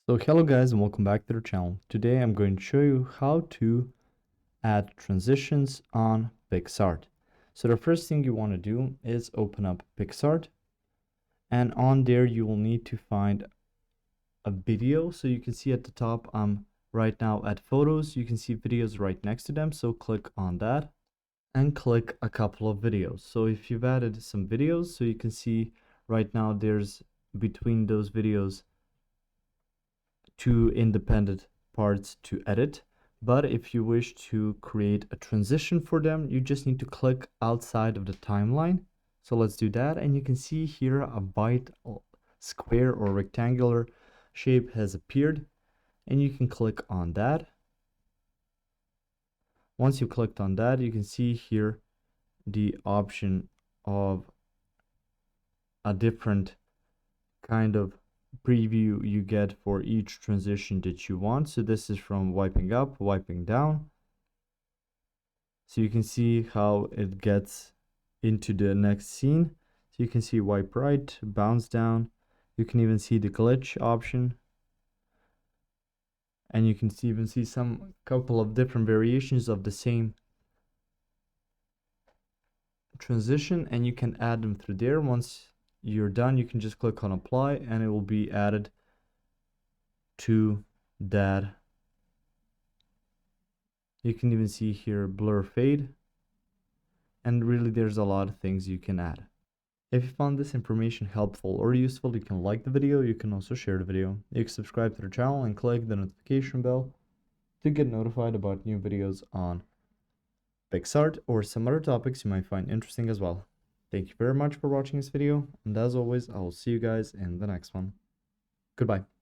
So hello guys and welcome back to the channel. Today I'm going to show you how to add transitions on Picsart. So the first thing you want to do is open up Picsart, and on there you will need to find a video. So you can see at the top I'm right now at photos. You can see videos right next to them, so click on that and click a couple of videos. So if you've added some videos, so you can see right now there's between those videos two independent parts to edit. But if you wish to create a transition for them, you just need to click outside of the timeline. So let's do that, and you can see here a white square or rectangular shape has appeared, and you can click on that. Once you clicked on that, you can see here the option of a different kind of preview you get for each transition that you want. So this is from wiping up, wiping down. So you can see how it gets into the next scene. So you can see wipe right, bounce down. You can even see the glitch option. And you can even see some couple of different variations of the same transition, and you can add them through there. Once you're done, you can just click on apply and it will be added to that. You can even see here blur fade, and really there's a lot of things you can add. If you found this information helpful or useful, you can like the video. You can also share the video. You can subscribe to the channel and click the notification bell to get notified about new videos on Picsart or some other topics you might find interesting as well. Thank you very much for watching this video, and as always, I will see you guys in the next one. Goodbye.